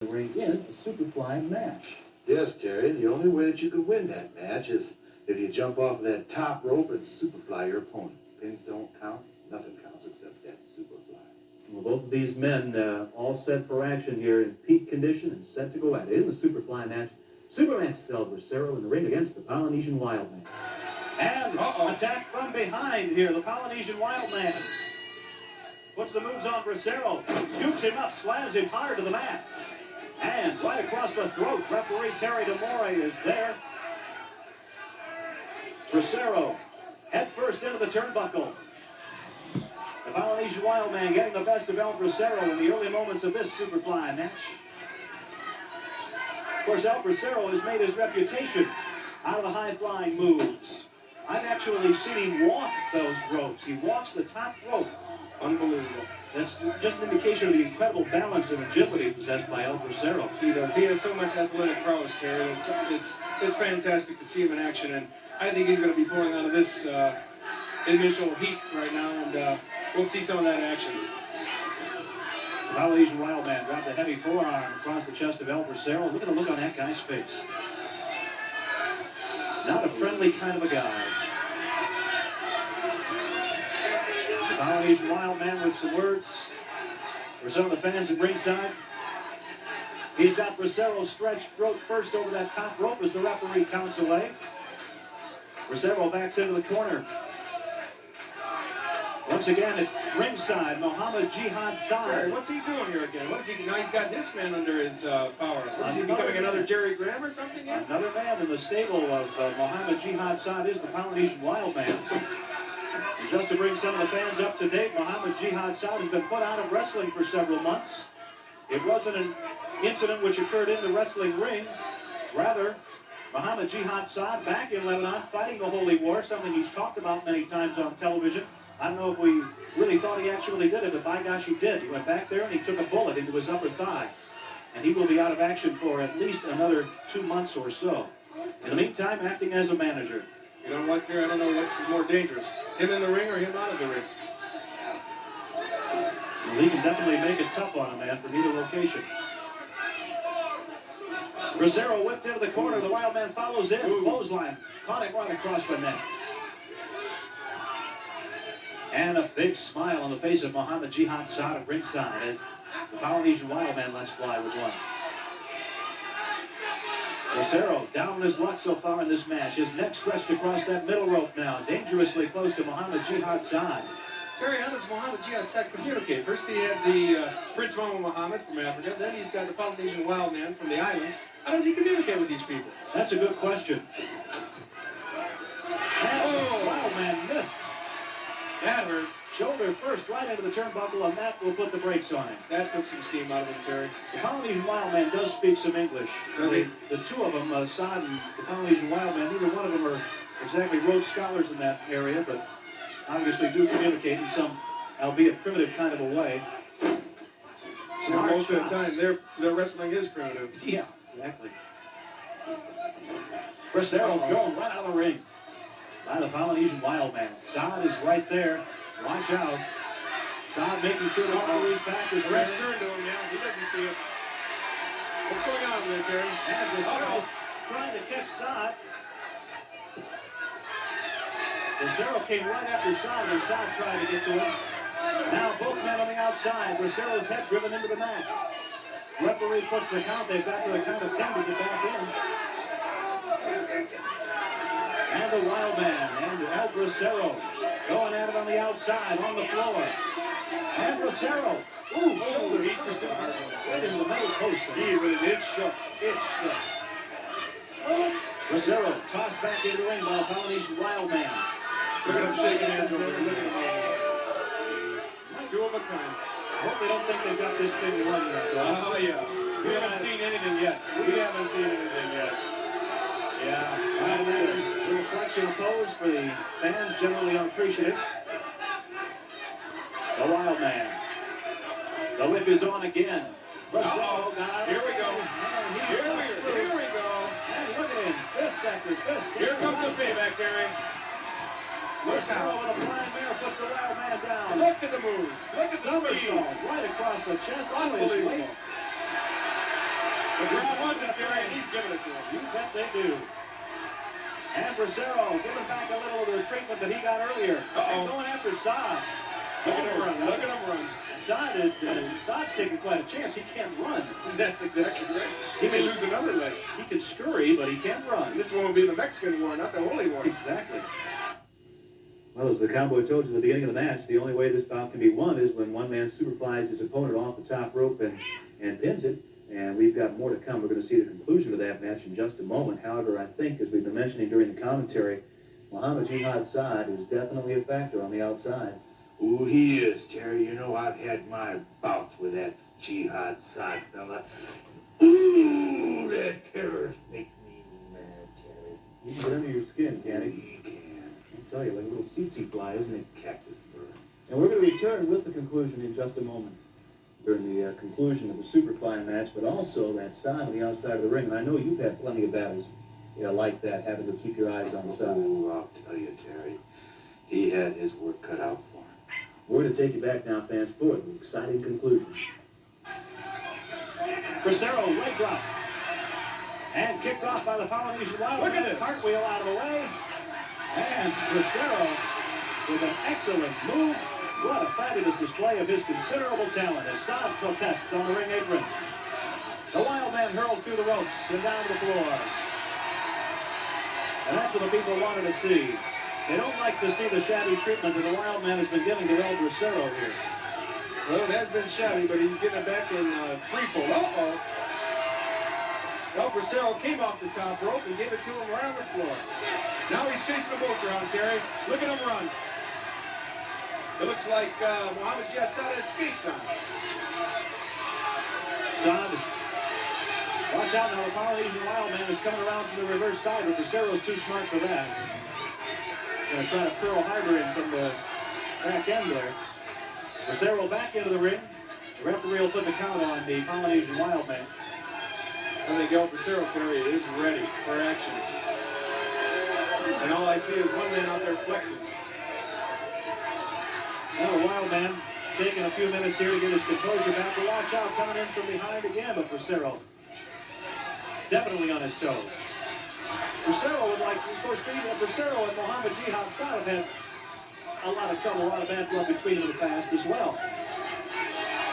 ring in a superfly match. Yes, Terry, the only way that you can win that match is if you jump off of that top rope and superfly your opponent. Pins don't count. Nothing counts except that superfly. Well, both of these men all set for action here in peak condition and set to go at it in the superfly match. Superman Bracero in the ring against the Polynesian Wildman. And attack from behind here, the Polynesian Wildman. Puts the moves on Bracero, scoops him up, slams him hard to the mat. And right across the throat, referee Terry DeMore is there. Bracero head first into the turnbuckle. The Polynesian Wildman getting the best of El Bracero in the early moments of this Superfly match. Of course, El Bracero has made his reputation out of the high-flying moves. I've actually seen him walk those ropes. He walks the top rope. Unbelievable. That's just an indication of the incredible balance and agility possessed by El Bracero. He does. He has so much athletic prowess, Terry. It's fantastic to see him in action, and I think he's going to be pouring out of this initial heat right now, and we'll see some of that action. The Polynesian Wildman dropped a heavy forearm across the chest of El Bracero. Look at the look on that guy's face. Not a friendly kind of a guy. The Polynesian Wildman with some words for some of the fans at ringside. He's got Bracero stretched throat first over that top rope as the referee counts away. Bracero backs into the corner. Once again at ringside, Mohammed Jihad Saad. What's he doing here again? What is he? Now he's got this man under his power. Is he becoming another Jerry Graham or something yet? Another man in the stable of Mohammed Jihad Saad is the Polynesian Wildman. And just to bring some of the fans up to date, Mohammed Jihad Saad has been put out of wrestling for several months. It wasn't an incident which occurred in the wrestling ring. Rather, Mohammed Jihad Saad back in Lebanon fighting the Holy War, something he's talked about many times on television. I don't know if we really thought he actually did it, but by gosh, he did. He went back there and he took a bullet into his upper thigh. And he will be out of action for at least another 2 months or so. In the meantime, acting as a manager. You know what, Terry? I don't know what's more dangerous, him in the ring or him out of the ring. Well, he can definitely make it tough on a man from either location. Bracero whipped into the corner. The Wildman follows in. Clothesline. Caught him right across the neck. And a big smile on the face of Mohammed Jihad Saad at ringside as the Polynesian Wildman lets fly with one. Bracero down on his luck so far in this match. His neck stretched across that middle rope now, dangerously close to Mohammed Jihad Saad. Terry, how does Mohammed Jihad Saad communicate? First he had the Prince Mohammed from Africa, then he's got the Polynesian Wildman from the islands. How does he communicate with these people? That's a good question. And Wildman missed. That hurt. Shoulder first right into the turnbuckle, and that will put the brakes on him. That took some steam out of him, Terry. The Polynesian Wildman does speak some English. Does he? The two of them, Saad and the Polynesian Wildman, neither one of them are exactly Rhodes Scholars in that area, but obviously do communicate in some, albeit primitive kind of a way. Most of the time, their wrestling is primitive. Yeah, exactly. Bracero going right out of the ring by the Polynesian Wildman. Saad is right there. Watch out. Saad making sure the referee's back is The ref's turned to him now. He doesn't see it. What's going on there, Terry? And Bracero trying to catch Saad. Bracero came right after Saad, and Saad tried to get to him. Now both men on the outside. Bracero's head driven into the mat. Referee puts the count. They've got to the count of 10 to get back in. And the Wildman and El Bracero going at it on the outside, on the floor. And Bracero, shoulder, he just right into the middle post. He really did shook. It shook. Bracero tossed back into the ring by the Polynesian Wildman. Look at him shaking hands over there. Look at him. Two of a kind. I hope they don't think they've got this thing running up. Oh, yeah. We haven't seen anything yet. We haven't seen anything yet. Yeah, and a reflection pose for the fans, generally unappreciative. The Wildman. The whip is on again. Uh-oh. Here we go. Here we go. And look at him. Fist after fist. Here comes the payback, Terry. Look out. Bracero with a flying mare puts the Wildman down. Look at the moves. Look at the speed. Somersault right across the chest. On his Unbelievable. weight. The crowd wants it, Terry, and he's giving it to him. You bet they do. And Bracero giving back a little of the treatment that he got earlier. And going after Saad. Look at him run. Look at him run. Saad's taking quite a chance. He can't run. That's exactly right. He may lose another leg. He can scurry, but he can't run. This one will be the Mexican war, not the holy war. Exactly. Well, as the Cowboy told you at the beginning of the match, the only way this bout can be won is when one man superflies his opponent off the top rope and pins it. And we've got more to come. We're going to see the conclusion of that match in just a moment. However, I think, as we've been mentioning during the commentary, Muhammad Jihad Saad is definitely a factor on the outside. Ooh, he is, Terry. You know, I've had my bouts with that Jihad Saad fella. Ooh, that terrorist makes me mad, Terry. He can get under your skin, can't he? He can. I'll tell you, like a little tsetse fly, isn't it? Cactus burn. And we're going to return with the conclusion in just a moment. During the conclusion of the Superfly match, but also that side on the outside of the ring. And I know you've had plenty of battles like that, having to keep your eyes on the side. Oh, I'll tell you, Terry, he had his work cut out for him. We're going to take you back now, fans, for the exciting conclusion. Bracero, leg drop. And kicked off by the Polynesian Wildman. Look at this. Cartwheel out of the way. And Bracero with an excellent move. What a fabulous display of his considerable talent as Saad protests on the ring apron. The Wildman hurled through the ropes and down to the floor. And that's what the people wanted to see. They don't like to see the shabby treatment that the Wildman has been giving to El Bracero here. Well, it has been shabby, but he's getting it back in free fall. Uh-oh. El Bracero came off the top rope and gave it to him around the floor. Now he's chasing the boat around, Terry. Look at him run. It looks like Muhammad Jihad Saad has skates on. Saad, watch out now. The Polynesian Wildman is coming around from the reverse side, but Bracero's too smart for that. Going to try to Pearl Harbor in from the back end there. Bracero back into the ring. The referee will put the count on the Polynesian Wildman. I think El Bracero, Terry, is ready for action. And all I see is one man out there flexing. Now the Wildman taking a few minutes here to get his composure back. To watch out, coming in from behind again, but Bracero definitely on his toes. Bracero would like, of course, Bracero and Muhammad Jihad Saad have had a lot of trouble, a lot of bad blood between them in the past as well.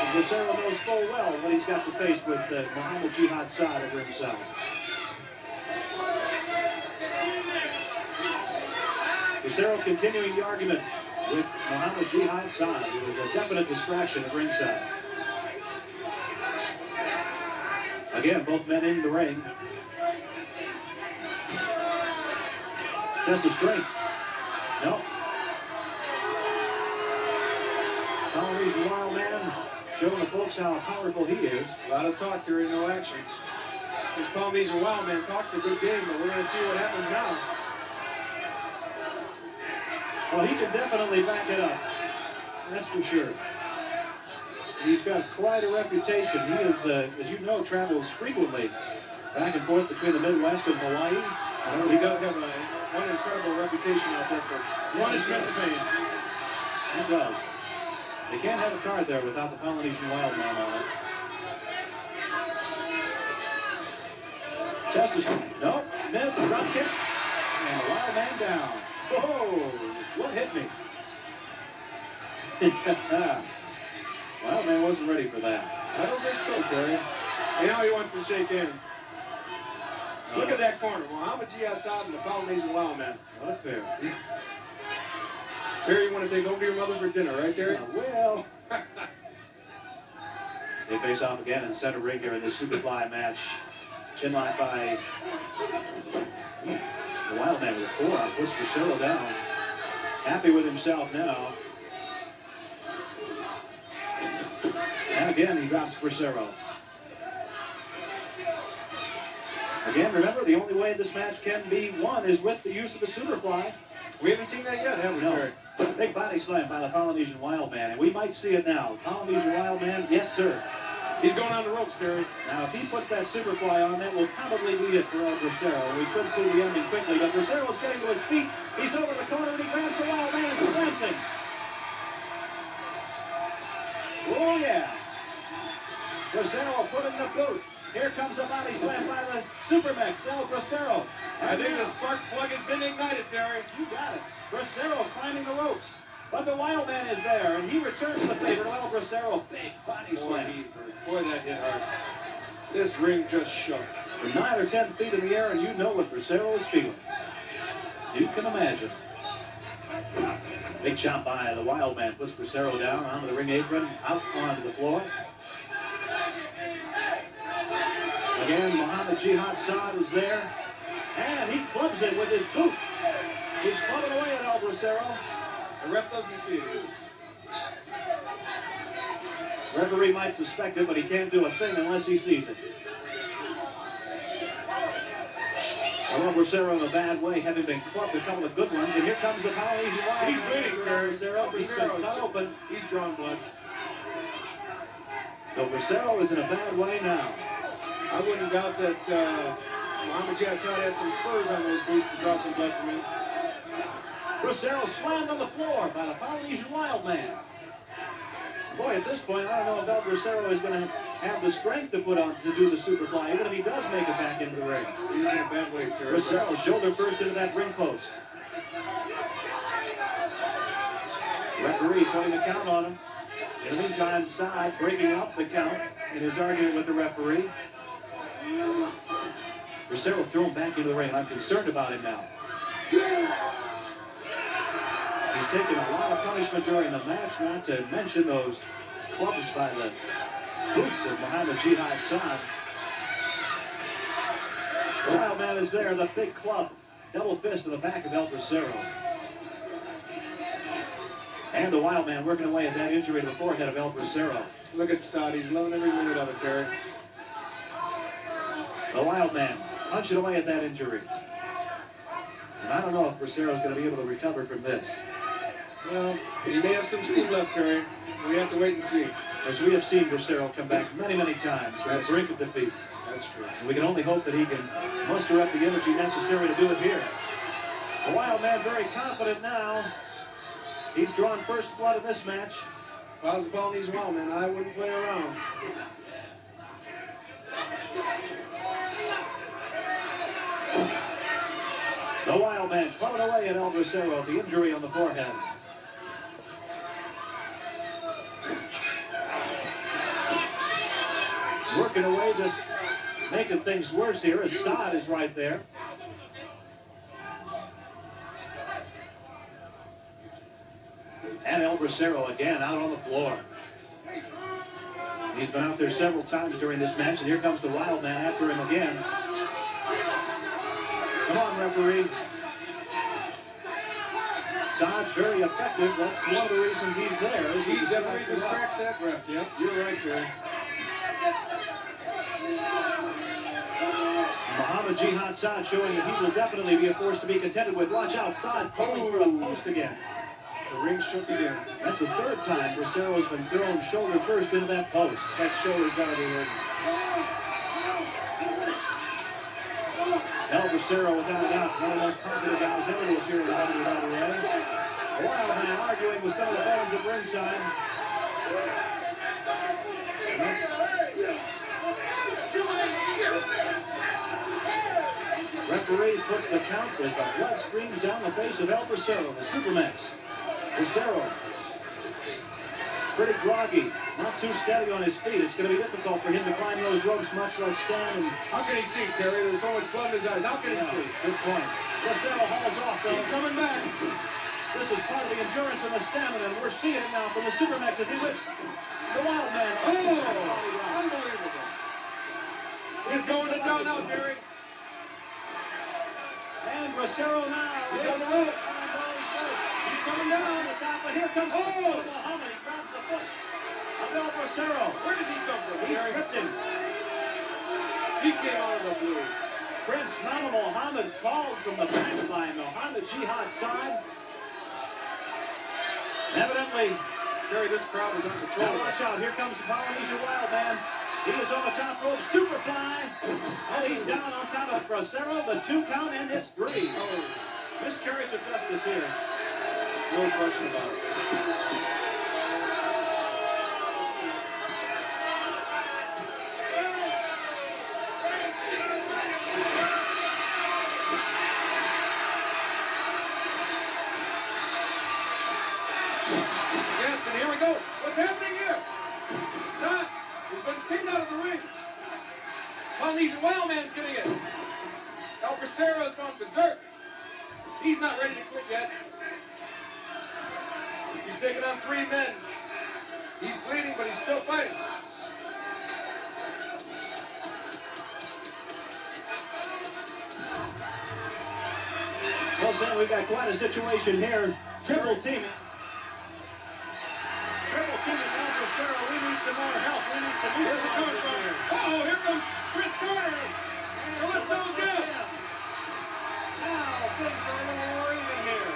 And Bracero knows full well what he's got to face with Muhammad Jihad Saad at ringside. Bracero continuing the argument with Muhammad Jihad Saad, who was a definite distraction at ringside. Again, both men in the ring. Test of strength. No. Polynesian Wildman showing the folks how powerful he is. A lot of talk, Terry, no action. This Polynesian Wildman talks a good game, but we're going to see what happens now. Well, he can definitely back it up. That's for sure. He's got quite a reputation. He is, as you know, travels frequently back and forth between the Midwest and Hawaii. He does have one incredible reputation out there for punishment and pain. He does. They can't have a card there without the Polynesian Wildman on it. Chest is... Nope. Miss. Drop kick. And the Wildman down. Whoa! What hit me? Wildman wasn't ready for that. I don't think so, Terry. And now he wants to shake hands. Look at that corner. Muhammad Jihad Saad and the Polynesian Wildman. Not fair. Terry, you want to take over to your mother for dinner, right, Terry? Well. They face off again in center ring here in this Superfly match. Chinlock by the Wildman with a forearm. Puts Bracero down. Happy with himself now. And again, he drops Bracero. Again, remember, the only way this match can be won is with the use of the Superfly. We haven't seen that yet, have we, No. Terry? Big body slam by the Polynesian Wildman, and we might see it now. Polynesian Wildman, yes, sir. He's going on the ropes, Terry. Now, if he puts that Superfly on, that will probably be it for El Bracero. We could see the ending quickly, but Bracero's getting to his feet. He's over the corner, and he grabs the Wildman and slams him. Oh, yeah. Bracero put in the boot. Here comes a body slam by the Supermax, El Bracero. I think the spark plug has been ignited, Terry. You got it. Bracero climbing the ropes. But the Wildman is there, and he returns the favor to El Bracero. Big body slam. Boy, that hit hard. This ring just shook. For 9 or 10 feet in the air, and you know what Bracero is feeling. You can imagine. Big shot by the Wildman. Puts Bracero down onto the ring apron, out onto the floor. Again, Muhammad Jihad Saad is there. And he clubs it with his boot. He's clubbing away at El Bracero. The ref doesn't see it. Referee might suspect it, but he can't do a thing unless he sees it. El Bracero in a bad way, having been clubbed a couple of good ones. And here comes the Polynesian Wildman. He's bleeding, Terry. Bracero. He's been cut open. He's drawn blood. So Bracero is in a bad way now. I wouldn't doubt that Muhammad Jihad Saad had some spurs on those boots to draw some blood from him. Bracero slammed on the floor by the Polynesian Wildman. Boy, at this point, I don't know if El Bracero is going to have the strength to put on to do the superfly, even if he does make it back into the ring. He's in a bad way, Terry. Bracero shoulder first into that ring post. Referee putting a count on him. In the meantime, Saad breaking up the count in his argument with the referee. Bracero thrown back into the ring. I'm concerned about him now. He's taken a lot of punishment during the match, not to mention those clubs by the boots of Muhammad Jihad Saad. The Wildman is there, the big club. Double fist to the back of El Bracero. And the Wildman working away at that injury to the forehead of El Bracero. Look at Saad. He's loving every minute of it, Terry. The Wildman punching away at that injury. And I don't know if Bracero's going to be able to recover from this. Well, he may have some steam left, Terry. We have to wait and see. As we have seen Bracero come back many, many times from the brink of defeat. That's true. And we can only hope that he can muster up the energy necessary to do it here. The Wildman very confident now. He's drawn first blood in this match. If I was the Polynesian Wildman, I wouldn't play around. The Wildman clubbing away at El Bracero, the injury on the forehead. Working away, just making things worse here as Saad is right there. And El Bracero again out on the floor. He's been out there several times during this match, and here comes the Wildman after him again. Come on, referee. Saad very effective. That's one of the reasons he's there. He definitely distracts that ref. Yep, you're right, Terry. Muhammad Jihad Saad showing that he will definitely be a force to be contended with. Watch out, Saad pulling for a post again. The ring shook again. That's the third time Bracero's been thrown shoulder first into that post. That shoulder's got to be hurt. El Bracero, without a doubt, one of the most popular guys ever to appear in the WWA. The Wildman arguing with some of the fans at ringside. Referee puts the count as the blood streams down the face of El Bracero, the Supermax. Bracero, pretty groggy, not too steady on his feet. It's going to be difficult for him to climb those ropes, much less stand. And how can he see, Terry? There's so much blood in his eyes. How can he see? Good point. Bracero hauls off, though. He's coming back. This is part of the endurance and the stamina, and we're seeing it now from the Supermax as he whips the Wildman. Oh, unbelievable. He's going to town now, Terry. And Bracero now is on the rope. He's coming down the top, but here comes Muhammad. He grabs the foot of El Bracero. Where did he come from, He Terry? tripped him. He came out of the blue. Prince Mama Muhammad called from the back by Muhammad Jihad Saad. Evidently, Terry, this crowd is uncontrollable. now watch out. Here comes the Polynesian Wildman. He is on the top rope, Superfly. Oh, he's down on top of Bracero. The 2 count, and it's 3. Oh, miscarriage of justice here. No question about it. Polynesian Wildman's getting it. El Bracero's gone berserk. He's not ready to quit yet. He's taking on 3 men. He's bleeding, but he's still fighting. Well, Sam, we've got quite a situation here. Triple teaming. Triple teaming now, Bracero. We need some more help. We need some more help here. Uh-oh, here comes Chris Carter. And what's so good? Now, things are a little more even here.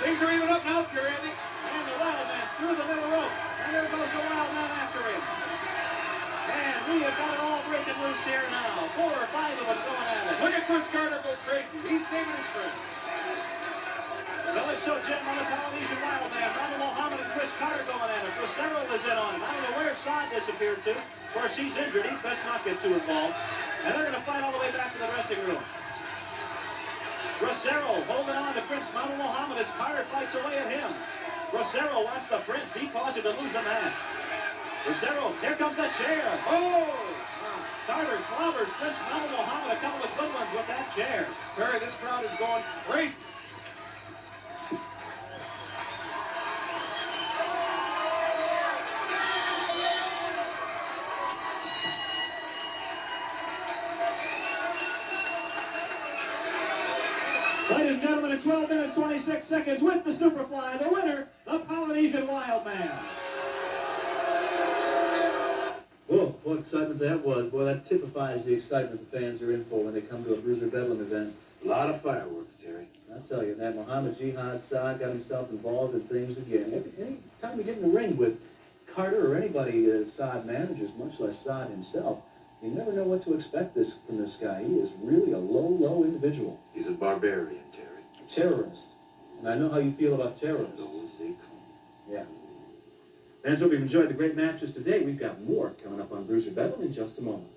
Things are even up now, Terry, I think. And the Wildman through the middle rope. And there goes the Wildman after him. And we have got it all breaking loose here now. 4 or 5 of them going at it. Look at Chris Carter go crazy. He's saving his friend. Calypso Jim on the Polynesian Wildman. Ronald Muhammad and Chris Carter going at it. Bracero is in on it. I don't know where Sod disappeared to. Of course, he's injured. He'd best not get too involved. And they're going to fight all the way back to the dressing room. Bracero holding on to Prince Ronald Muhammad as Carter fights away at him. Bracero wants the Prince. He caused him to lose the match. Bracero, here comes the chair. Oh! Carter clobbers Prince Ronald Muhammad. A couple of good ones with that chair. Terry, this crowd is going crazy. Ladies and gentlemen, in 12 minutes, 26 seconds with the Superfly, the winner, the Polynesian Wildman. Oh, what excitement that was. Boy, that typifies the excitement the fans are in for when they come to a Bruiser Bedlam event. A lot of fireworks, Terry. I tell you, that Muhammad Jihad Saad got himself involved in things again. Any time you get in the ring with Carter or anybody Saad manages, much less Saad himself, you never know what to expect from this guy. He is really a low individual. He's a barbarian, Terry. A terrorist. And I know how you feel about terrorists. Those they come. Yeah. Fans, hope you've enjoyed the great matches today. We've got more coming up on Bruiser Bedlam in just a moment.